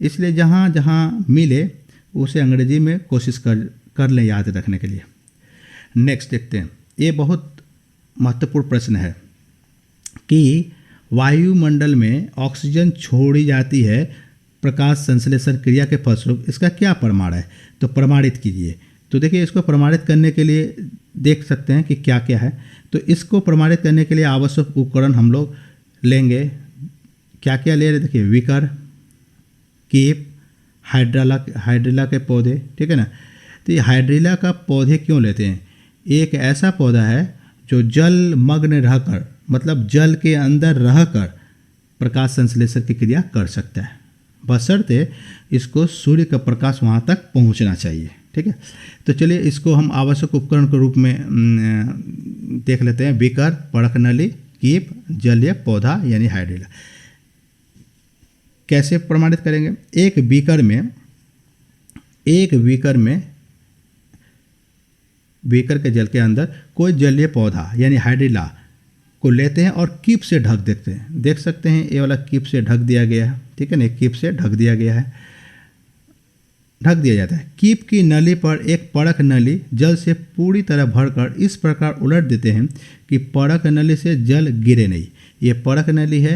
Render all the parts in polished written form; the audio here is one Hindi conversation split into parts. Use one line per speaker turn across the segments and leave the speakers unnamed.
इसलिए जहाँ जहाँ मिले उसे अंग्रेजी में कोशिश कर लें याद रखने के लिए। नेक्स्ट देखते हैं, ये बहुत महत्वपूर्ण प्रश्न है कि वायुमंडल में ऑक्सीजन छोड़ी जाती है प्रकाश संश्लेषण क्रिया के फलस्वरूप, इसका क्या प्रमाण है? तो प्रमाणित कीजिए। तो देखिए, इसको प्रमाणित करने के लिए देख सकते हैं कि क्या क्या है। तो इसको प्रमाणित करने के लिए आवश्यक उपकरण हम लोग लेंगे। क्या क्या ले रहे? देखिए, विकर, कीप, हाइड्रिला के पौधे, ठीक है ना। तो ये हाइड्रिला का पौधे क्यों लेते हैं? एक ऐसा पौधा है जो जल मग्न रहकर, मतलब जल के अंदर रहकर प्रकाश संश्लेषण की क्रिया कर सकता है, बशर्ते इसको सूर्य का प्रकाश वहाँ तक पहुँचना चाहिए, ठीक है। तो चलिए इसको हम आवश्यक उपकरण के रूप में देख लेते हैं। बीकर, परख नली, कीप, जलीय पौधा यानी हाइड्रिला। कैसे प्रमाणित करेंगे? एक बीकर के जल के अंदर कोई जलीय पौधा यानी हाइड्रिला को लेते हैं और कीप से ढक देते हैं। देख सकते हैं ये वाला कीप से ढक दिया गया है, ठीक है ना। कीप से ढक दिया गया है, ढक दिया जाता है। कीप की नली पर एक परख नली जल से पूरी तरह भरकर इस प्रकार उलट देते हैं कि परख नली से जल गिरे नहीं। ये परख नली है,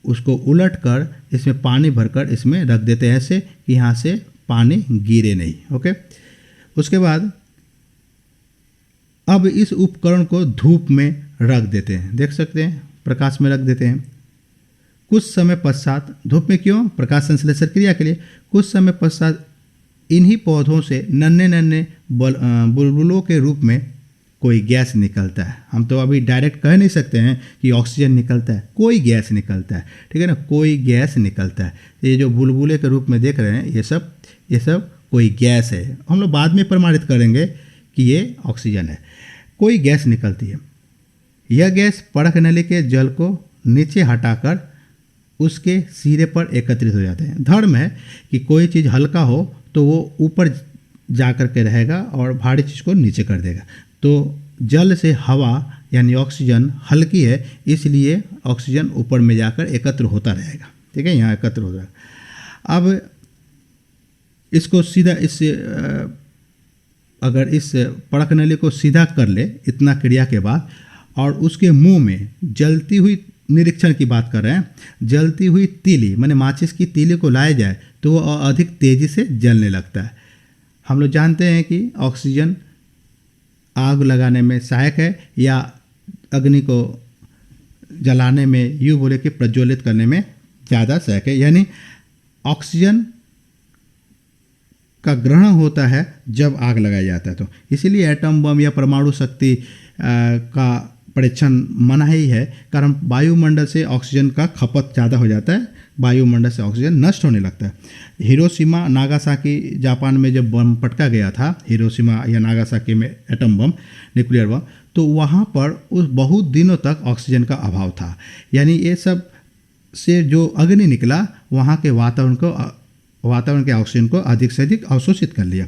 उसको उलट कर इसमें पानी भरकर इसमें रख देते हैं ऐसे कि यहाँ से पानी गिरे नहीं। ओके, उसके बाद अब इस उपकरण को धूप में रख देते हैं। देख सकते हैं, प्रकाश में रख देते हैं। कुछ समय पश्चात, धूप में क्यों? प्रकाश संश्लेषण क्रिया के लिए। कुछ समय पश्चात इन्हीं पौधों से नन्हे नन्हे बुलबुलों के रूप में कोई गैस निकलता है। हम तो अभी डायरेक्ट कह नहीं सकते हैं कि ऑक्सीजन निकलता है, कोई गैस निकलता है, ठीक है ना। कोई गैस निकलता है। ये जो बुलबुले के रूप में देख रहे हैं, ये सब कोई गैस है। हम लोग बाद में प्रमाणित करेंगे कि ये ऑक्सीजन है। कोई गैस निकलती है। यह गैस परख नली के जल को नीचे हटाकर उसके सिरे पर एकत्रित हो जाते हैं। धर्म है कि कोई चीज़ हल्का हो तो वो ऊपर जा कर के रहेगा और भारी चीज़ को नीचे कर देगा। तो जल से हवा यानी ऑक्सीजन हल्की है, इसलिए ऑक्सीजन ऊपर में जाकर एकत्र होता रहेगा, ठीक है, यहाँ एकत्र हो जाएगा। अब इसको सीधा अगर इस परख नली को सीधा कर ले इतना क्रिया के बाद, और उसके मुंह में जलती हुई, निरीक्षण की बात कर रहे हैं, जलती हुई तीली माने माचिस की तीली को लाया जाए तो वो अधिक तेज़ी से जलने लगता है। हम लोग जानते हैं कि ऑक्सीजन आग लगाने में सहायक है या अग्नि को जलाने में, यूँ बोले कि प्रज्वलित करने में ज़्यादा सहायक है। यानी ऑक्सीजन का ग्रहण होता है जब आग लगाया जाता है। तो इसीलिए एटम बम या परमाणु शक्ति का परीक्षण मना ही है, कारण वायुमंडल से ऑक्सीजन का खपत ज़्यादा हो जाता है, वायुमंडल से ऑक्सीजन नष्ट होने लगता है। हिरोशिमा नागासाकी जापान में जब बम पटका गया था, हिरोशिमा या नागासाकी में एटम बम, न्यूक्लियर बम, तो वहाँ पर उस बहुत दिनों तक ऑक्सीजन का अभाव था। यानी ये सब से जो अग्नि निकला वहाँ के वातावरण के ऑक्सीजन को अधिक से अधिक अवशोषित कर लिया।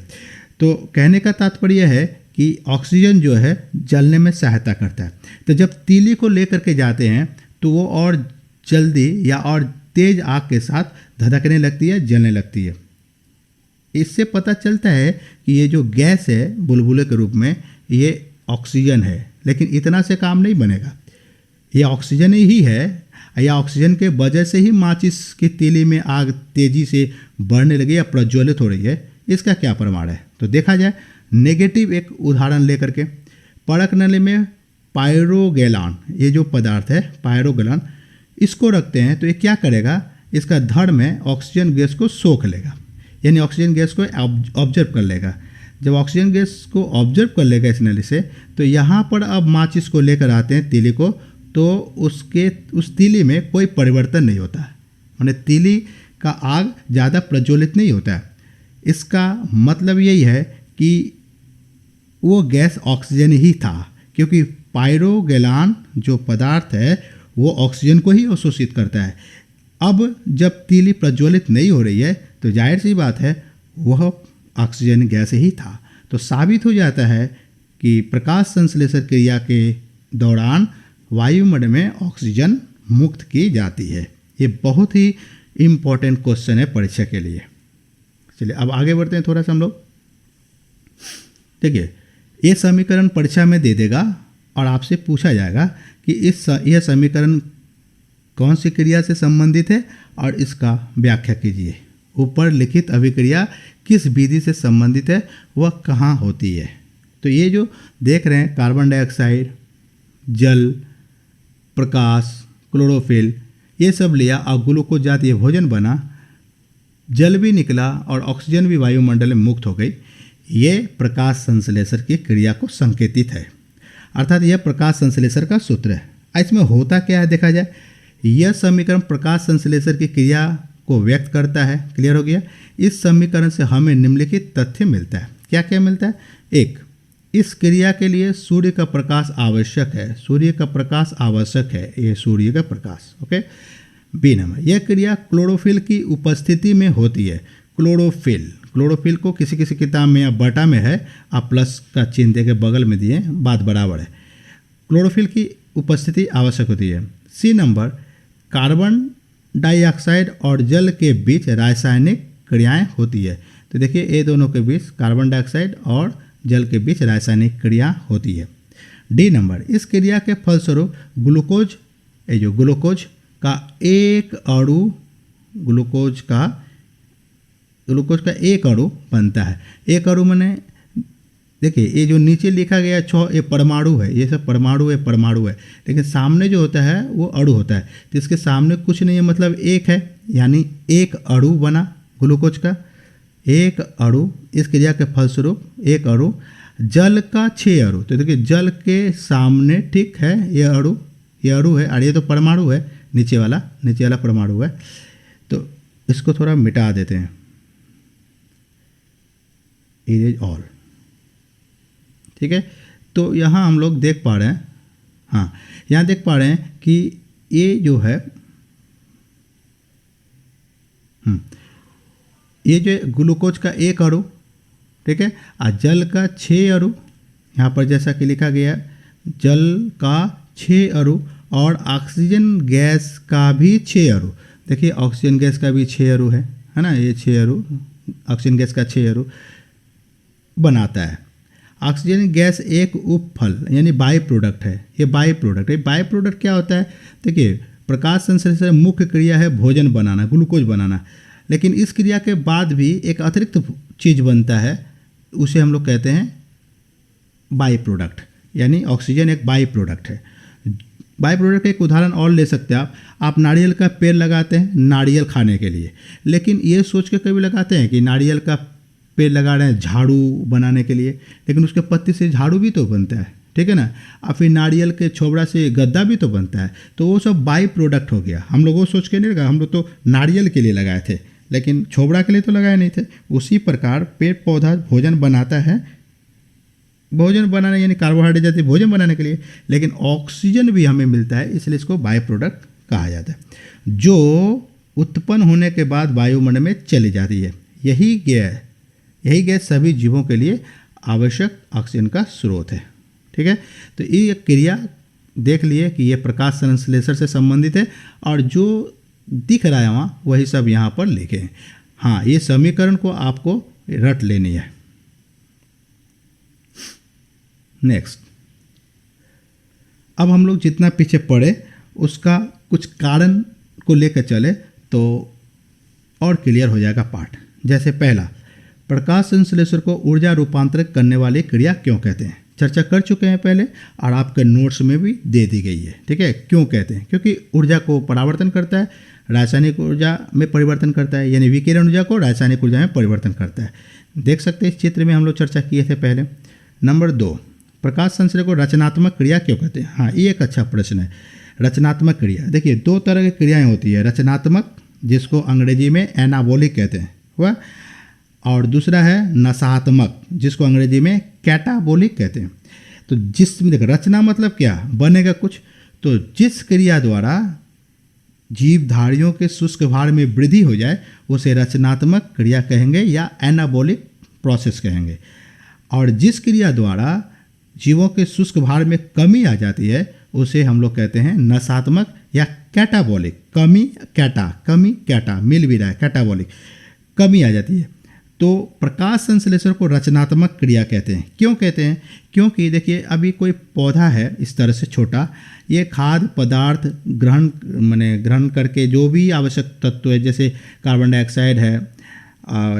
तो कहने का तात्पर्य है कि ऑक्सीजन जो है जलने में सहायता करता है। तो जब तीली को लेकर के जाते हैं तो वो और जल्दी या और तेज आग के साथ धधकने लगती है, जलने लगती है। इससे पता चलता है कि ये जो गैस है बुलबुले के रूप में, ये ऑक्सीजन है। लेकिन इतना से काम नहीं बनेगा, ये ऑक्सीजन ही है, या ऑक्सीजन के वजह से ही माचिस की तीली में आग तेजी से बढ़ने लगी या प्रज्वलित हो रही है। इसका क्या प्रमाण है? तो देखा जाए, नेगेटिव एक उदाहरण लेकर के, परख नली में पायरोगैलान, ये जो पदार्थ है पायरोगैलान, इसको रखते हैं तो ये क्या करेगा? इसका धर्म है ऑक्सीजन गैस को सोख लेगा, यानी ऑक्सीजन गैस को ऑब्जर्व कर लेगा। जब ऑक्सीजन गैस को ऑब्जर्व कर लेगा इस नली से, तो यहाँ पर अब माचिस को लेकर आते हैं तीली को, तो उस तीली में कोई परिवर्तन नहीं होता है, माने तीली का आग ज़्यादा प्रज्वलित नहीं होता है। इसका मतलब यही है कि वो गैस ऑक्सीजन ही था, क्योंकि पायरोगैलान जो पदार्थ है वो ऑक्सीजन को ही अवशोषित करता है। अब जब तीली प्रज्वलित नहीं हो रही है तो जाहिर सी बात है वह ऑक्सीजन गैस ही था। तो साबित हो जाता है कि प्रकाश संश्लेषण क्रिया के दौरान वायुमंडल में ऑक्सीजन मुक्त की जाती है। ये बहुत ही इम्पॉर्टेंट क्वेश्चन है परीक्षा के लिए। चलिए अब आगे बढ़ते हैं थोड़ा सा हम लोग। देखिए ये समीकरण परीक्षा में दे देगा और आपसे पूछा जाएगा कि यह समीकरण कौन सी क्रिया से संबंधित है और इसका व्याख्या कीजिए। ऊपर लिखित अभिक्रिया किस विधि से संबंधित है, वह कहाँ होती है। तो ये जो देख रहे हैं कार्बन डाइऑक्साइड, जल, प्रकाश, क्लोरोफिल, ये सब लिया और ग्लूकोज जातीय भोजन बना, जल भी निकला और ऑक्सीजन भी वायुमंडल में मुक्त हो गई। ये प्रकाश संश्लेषण की क्रिया को संकेतित है, अर्थात यह प्रकाश संश्लेषण का सूत्र है। इसमें होता क्या है देखा जाए, यह समीकरण प्रकाश संश्लेषण की क्रिया को व्यक्त करता है। क्लियर हो गया। इस समीकरण से हमें निम्नलिखित तथ्य मिलता है। क्या क्या मिलता है? एक, इस क्रिया के लिए सूर्य का प्रकाश आवश्यक है। सूर्य का प्रकाश आवश्यक है, ये सूर्य का प्रकाश। ओके। बी नंबर, यह क्रिया क्लोरोफिल की उपस्थिति में होती है। क्लोरोफिल को किसी किसी किताब में या बटा में है, आप प्लस का चिन्ह दे के बगल में दिए, बात बराबर है। क्लोरोफिल की उपस्थिति आवश्यक होती है। सी नंबर, कार्बन डाइऑक्साइड और जल के बीच रासायनिक क्रियाएं होती है। तो देखिए ये दोनों के बीच, कार्बन डाइऑक्साइड और जल के बीच रासायनिक क्रिया होती है। डी नंबर, इस क्रिया के फलस्वरूप ग्लूकोज का एक अणु बनता है। एक अणु माने देखिए ये जो नीचे लिखा गया 6, ये परमाणु है, ये सब परमाणु है, लेकिन सामने जो होता है वो अणु होता है। तो इसके सामने कुछ नहीं है, मतलब एक है, यानी एक अणु बना ग्लूकोज का, एक अणु। इस क्रिया के फलस्वरूप एक अणु, जल का 6 अणु। तो देखिए जल के सामने ठीक है ये अणु है और ये तो परमाणु है, नीचे वाला परमाणु है। तो इसको थोड़ा मिटा देते हैं, इरेज ऑल। ठीक है। तो यहाँ हम लोग देख पा रहे हैं, हाँ यहाँ देख पा रहे हैं कि ये जो है ये जो ग्लूकोज का एक अणु, ठीक है, और जल का 6 अणु, यहाँ पर जैसा कि लिखा गया जल का 6 अणु और ऑक्सीजन गैस का भी 6 अणु। देखिए ऑक्सीजन गैस का भी 6 अणु है ना, ये 6 अणु ऑक्सीजन गैस का 6 अणु बनाता है। ऑक्सीजन गैस एक उपफल यानी बाई प्रोडक्ट है। ये बाई प्रोडक्ट क्या होता है? देखिए प्रकाश संश्लेषण मुख्य क्रिया है भोजन बनाना, ग्लूकोज बनाना, लेकिन इस क्रिया के बाद भी एक अतिरिक्त चीज़ बनता है, उसे हम लोग कहते हैं बाई प्रोडक्ट, यानी ऑक्सीजन एक बाई प्रोडक्ट है। बाई प्रोडक्ट का एक उदाहरण और ले सकते हैं आप नारियल का पेड़ लगाते हैं नारियल खाने के लिए, लेकिन ये सोच के कभी लगाते हैं कि नारियल का पेड़ लगा रहे हैं झाड़ू बनाने के लिए, लेकिन उसके पत्ती से झाड़ू भी तो बनता है, ठीक है ना, और फिर नारियल के छोबड़ा से गद्दा भी तो बनता है। तो वो सब बाई प्रोडक्ट हो गया। हम लोग वो सोच के नहीं लगा, हम लोग तो नारियल के लिए लगाए थे, लेकिन छोबड़ा के लिए तो लगाए नहीं थे। उसी प्रकार पेड़ पौधा भोजन बनाता है, भोजन बनाने यानी कार्बोहाइड्रेट जाती भोजन बनाने के लिए, लेकिन ऑक्सीजन भी हमें मिलता है, इसलिए इसको बाई प्रोडक्ट कहा जाता है, जो उत्पन्न होने के बाद वायुमंडल में चली जाती है। यही गैस सभी जीवों के लिए आवश्यक ऑक्सीजन का स्रोत है। ठीक है। तो ये क्रिया देख लिए कि ये प्रकाश संश्लेषण से संबंधित है, और जो दिख रहा है वहाँ वही सब यहाँ पर लिखे हैं। हाँ, ये समीकरण को आपको रट लेनी है। नेक्स्ट, अब हम लोग जितना पीछे पढ़े उसका कुछ कारण को लेकर चले तो और क्लियर हो जाएगा पाठ। जैसे पहला, प्रकाश संश्लेषण को ऊर्जा रूपांतरित करने वाली क्रिया क्यों कहते हैं, चर्चा कर चुके हैं पहले और आपके नोट्स में भी दे दी गई है। ठीक है। क्यों कहते हैं? क्योंकि ऊर्जा को परावर्तन करता है, रासायनिक ऊर्जा में परिवर्तन करता है, यानी विकिरण ऊर्जा को रासायनिक ऊर्जा में परिवर्तन करता है। देख सकते हैं इस चित्र में हम लोग चर्चा किए थे पहले। नंबर 2, प्रकाश संश्लेषण को रचनात्मक क्रिया क्यों कहते हैं? हाँ, ये एक अच्छा प्रश्न है। रचनात्मक क्रिया, देखिए 2 तरह की क्रियाएं होती है, रचनात्मक जिसको अंग्रेजी में एनाबॉलिक कहते हैं वह, और दूसरा है नशात्मक जिसको अंग्रेजी में कैटाबॉलिक कहते हैं। तो जिसमें देख रचना मतलब क्या, बनेगा कुछ, तो जिस क्रिया द्वारा जीवधारियों के शुष्क भार में वृद्धि हो जाए उसे रचनात्मक क्रिया कहेंगे या एनाबॉलिक प्रोसेस कहेंगे, और जिस क्रिया द्वारा जीवों के शुष्क भार में कमी आ जाती है उसे हम लोग कहते हैं नशात्मक या कैटाबॉलिक कमी कैटा मिल भी रहा है, कैटाबॉलिक कमी आ जाती है। तो प्रकाश संश्लेषण को रचनात्मक क्रिया कहते हैं। क्यों कहते हैं? क्योंकि देखिए अभी कोई पौधा है इस तरह से छोटा, ये खाद्य पदार्थ ग्रहण करके जो भी आवश्यक तत्व है, जैसे कार्बन डाइऑक्साइड है,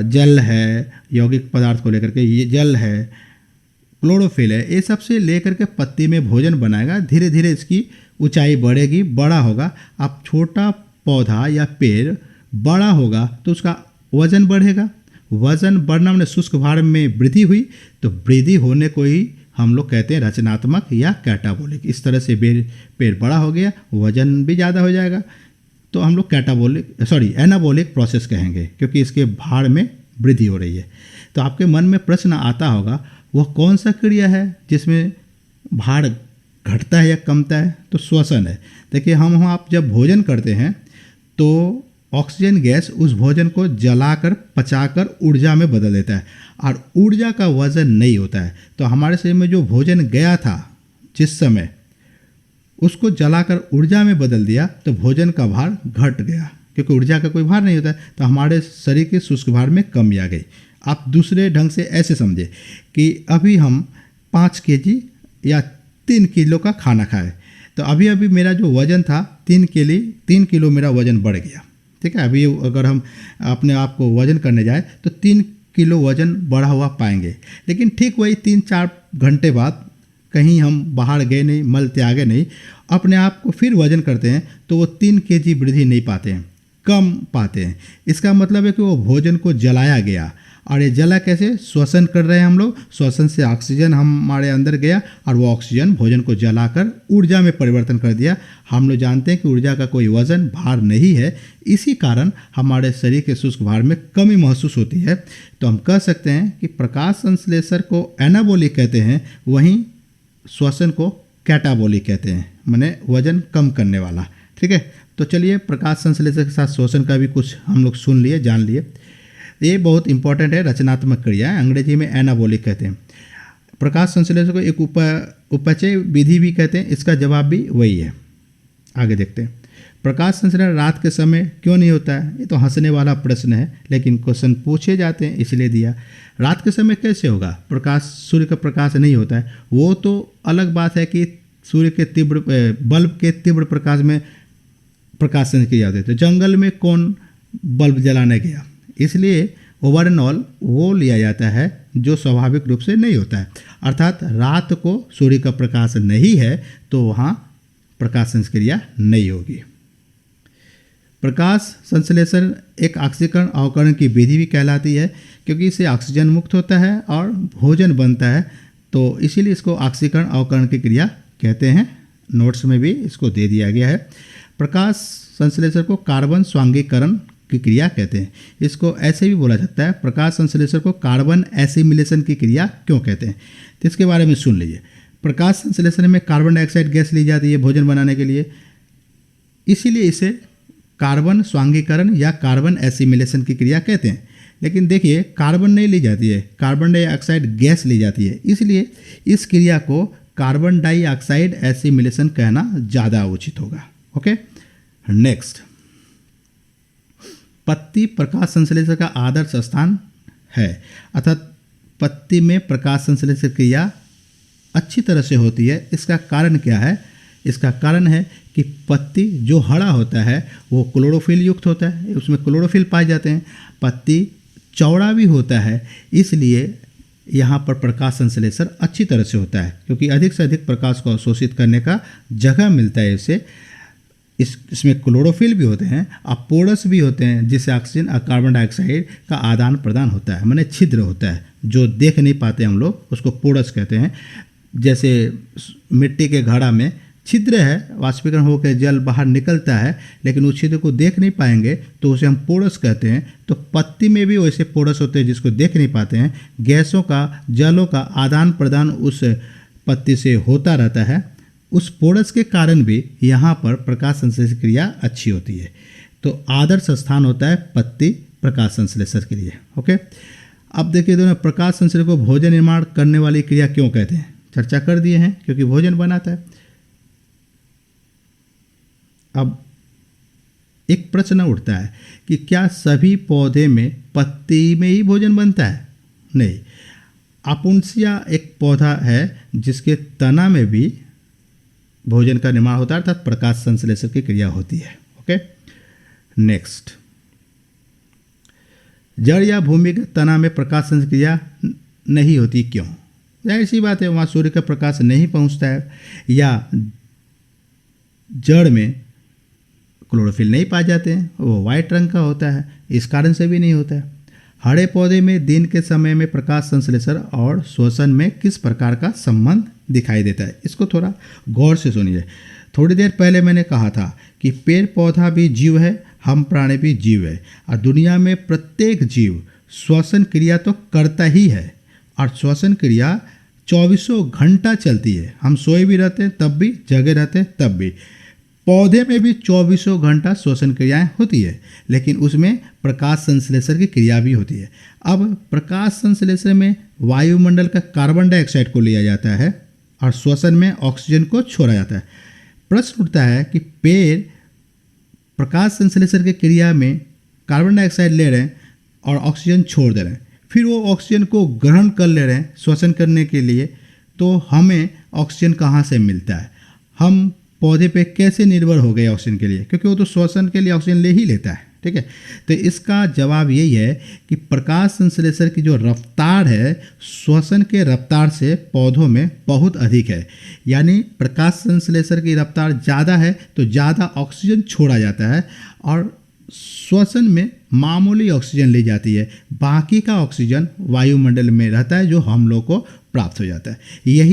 जल है, यौगिक पदार्थ को लेकर के ये जल है, क्लोरोफिल है, ये सब से लेकर के पत्ती में भोजन बनाएगा। धीरे धीरे इसकी ऊंचाई बढ़ेगी, बड़ा होगा। अब छोटा पौधा या पेड़ बड़ा होगा तो उसका वजन बढ़ेगा। वजन बढ़ना मैंने शुष्क भार में वृद्धि हुई, तो वृद्धि होने को ही हम लोग कहते हैं रचनात्मक या कैटाबोलिक। इस तरह से पेड़ बड़ा हो गया, वजन भी ज़्यादा हो जाएगा, तो हम लोग एनाबोलिक प्रोसेस कहेंगे, क्योंकि इसके भार में वृद्धि हो रही है। तो आपके मन में प्रश्न आता होगा वह कौन सा क्रिया है जिसमें भार घटता है या कमता है? तो श्वसन है। देखिए हम आप जब भोजन करते हैं तो ऑक्सीजन गैस उस भोजन को जलाकर पचाकर ऊर्जा में बदल देता है, और ऊर्जा का वजन नहीं होता है। तो हमारे शरीर में जो भोजन गया था जिस समय, उसको जलाकर ऊर्जा में बदल दिया तो भोजन का भार घट गया, क्योंकि ऊर्जा का कोई भार नहीं होता है। तो हमारे शरीर के शुष्क भार में कमी आ गई। आप दूसरे ढंग से ऐसे समझे कि अभी हम 5 केजी या 3 किलो का खाना खाए, तो अभी अभी मेरा जो वज़न था 3 किलो मेरा वज़न बढ़ गया। ठीक है, अभी अगर हम अपने आप को वज़न करने जाए तो 3 किलो वज़न बढ़ा हुआ पाएंगे। लेकिन ठीक वही 3-4 घंटे बाद कहीं हम बाहर गए नहीं, मल त्यागे नहीं, अपने आप को फिर वज़न करते हैं तो वो 3 केजी वृद्धि नहीं पाते हैं, कम पाते हैं। इसका मतलब है कि वो भोजन को जलाया गया। और ये जला कैसे? श्वसन कर रहे हैं हम लोग। श्वसन से ऑक्सीजन हमारे अंदर गया और वो ऑक्सीजन भोजन को जलाकर ऊर्जा में परिवर्तन कर दिया। हम लोग जानते हैं कि ऊर्जा का कोई वजन भार नहीं है, इसी कारण हमारे शरीर के शुष्क भार में कमी महसूस होती है। तो हम कह सकते हैं कि प्रकाश संश्लेषण को एनाबोलिक कहते हैं, वहीं श्वसन को कैटाबोलिक कहते हैं, माने वजन कम करने वाला। ठीक है, तो चलिए प्रकाश संश्लेषण के साथ श्वसन का भी कुछ हम लोग सुन लिए, जान लिए। ये बहुत इंपॉर्टेंट है, रचनात्मक क्रिया है, अंग्रेजी में एनाबोलिक कहते हैं। प्रकाश संश्लेषण को एक उपचय विधि भी कहते हैं, इसका जवाब भी वही है। आगे देखते हैं, प्रकाश संश्लेषण रात के समय क्यों नहीं होता है? ये तो हंसने वाला प्रश्न है, लेकिन क्वेश्चन पूछे जाते हैं इसलिए दिया। रात के समय कैसे होगा? प्रकाश, सूर्य का प्रकाश नहीं होता है। वो तो अलग बात है कि सूर्य के बल्ब के तीव्र प्रकाश में प्रकाश संश्लेषण किया जाता है। तो जंगल में कौन बल्ब जलाने गया? इसलिए ओवरऑल वो लिया जाता है जो स्वाभाविक रूप से नहीं होता है, अर्थात रात को सूर्य का प्रकाश नहीं है तो वहाँ प्रकाश संश्लेषण क्रिया नहीं होगी। प्रकाश संश्लेषण एक ऑक्सीकरण अवकरण की विधि भी कहलाती है, क्योंकि इससे ऑक्सीजन मुक्त होता है और भोजन बनता है, तो इसीलिए इसको ऑक्सीकरण अवकरण की क्रिया कहते हैं। नोट्स में भी इसको दे दिया गया है। प्रकाश संश्लेषण को कार्बन स्वांगीकरण की क्रिया कहते हैं। इसको ऐसे भी बोला जाता है, प्रकाश संश्लेषण को कार्बन एसिमिलेशन की क्रिया क्यों कहते हैं? तो इसके बारे में सुन लीजिए। प्रकाश संश्लेषण में कार्बन डाइऑक्साइड गैस ली जाती है भोजन बनाने के लिए, इसीलिए इसे कार्बन स्वांगीकरण या कार्बन एसिमिलेशन की क्रिया कहते हैं। लेकिन देखिए कार्बन नहीं ली जाती है, कार्बन डाइऑक्साइड गैस ली जाती है, इसलिए इस क्रिया को कार्बन डाइऑक्साइड एसिमिलेशन कहना ज़्यादा उचित होगा। ओके, नेक्स्ट, पत्ती प्रकाश संश्लेषण का आदर्श स्थान है, अर्थात पत्ती में प्रकाश संश्लेषण क्रिया अच्छी तरह से होती है। इसका कारण क्या है? इसका कारण है कि पत्ती जो हरा होता है वो क्लोरोफिल युक्त होता है, उसमें क्लोरोफिल पाए जाते हैं। पत्ती चौड़ा भी होता है, इसलिए यहाँ पर प्रकाश संश्लेषण अच्छी तरह से होता है, क्योंकि अधिक से अधिक प्रकाश को अवशोषित करने का जगह मिलता है इससे। इसमें क्लोरोफिल भी होते हैं और पोरस भी होते हैं, जिससे ऑक्सीजन और कार्बन डाइऑक्साइड का आदान प्रदान होता है, माने छिद्र होता है जो देख नहीं पाते हम लोग, उसको पोरस कहते हैं। जैसे मिट्टी के घड़ा में छिद्र है, वाष्पीकरण होकर जल बाहर निकलता है, लेकिन उस छिद्र को देख नहीं पाएंगे तो उसे हम पोरस कहते हैं। तो पत्ती में भी वैसे पोरस होते हैं जिसको देख नहीं पाते हैं। गैसों का, जलों का आदान प्रदान उस पत्ती से होता रहता है, उस पोरस के कारण भी यहाँ पर प्रकाश संश्लेषण क्रिया अच्छी होती है। तो आदर्श स्थान होता है पत्ती प्रकाश संश्लेषण के लिए। ओके, अब देखिए दोनों, प्रकाश संश्लेषण को भोजन निर्माण करने वाली क्रिया क्यों कहते हैं? चर्चा कर दिए हैं, क्योंकि भोजन बनाता है। अब एक प्रश्न उठता है कि क्या सभी पौधे में पत्ती में ही भोजन बनता है? नहीं। आपुंसिया एक पौधा है जिसके तना में भी भोजन का निर्माण होता है, अर्थात प्रकाश संश्लेषण की क्रिया होती है। ओके, नेक्स्ट, जड़ या भूमि के तना में प्रकाश संश्लेषण क्रिया नहीं होती, क्यों? जाहिर सी बात है, वहाँ सूर्य का प्रकाश नहीं पहुँचता है, या जड़ में क्लोरोफिल नहीं पाए जाते हैं, वो वाइट रंग का होता है, इस कारण से भी नहीं होता है। हरे पौधे में दिन के समय में प्रकाश संश्लेषण और श्वसन में किस प्रकार का संबंध दिखाई देता है? इसको थोड़ा गौर से सुनिए। थोड़ी देर पहले मैंने कहा था कि पेड़ पौधा भी जीव है, हम प्राणी भी जीव है, और दुनिया में प्रत्येक जीव श्वसन क्रिया तो करता ही है, और श्वसन क्रिया 24 घंटा चलती है। हम सोए भी रहते हैं तब भी, जगे रहते हैं तब भी। पौधे में भी 24 घंटा श्वसन क्रियाएं होती है, लेकिन उसमें प्रकाश संश्लेषण की क्रिया भी होती है। अब प्रकाश संश्लेषण में वायुमंडल का कार्बन डाइऑक्साइड को लिया जाता है और श्वसन में ऑक्सीजन को छोड़ा जाता है। प्रश्न उठता है कि पेड़ प्रकाश संश्लेषण की क्रिया में कार्बन डाइऑक्साइड ले रहे हैं और ऑक्सीजन छोड़ दे रहे हैं, फिर वो ऑक्सीजन को ग्रहण कर ले रहे हैं श्वसन करने के लिए, तो हमें ऑक्सीजन कहाँ से मिलता है? हम पौधे पे कैसे निर्भर हो गए ऑक्सीजन के लिए? क्योंकि वो तो श्वसन के लिए ऑक्सीजन ले ही लेता है, ठीक है। तो इसका जवाब यही है कि प्रकाश संश्लेषण की जो रफ्तार है श्वसन के रफ्तार से पौधों में बहुत अधिक है। यानी प्रकाश संश्लेषण की रफ्तार ज़्यादा है तो ज़्यादा ऑक्सीजन छोड़ा जाता है और श्वसन में मामूली ऑक्सीजन ली जाती है, बाकी का ऑक्सीजन वायुमंडल में रहता है जो हम लोग को प्राप्त हो जाता है। यही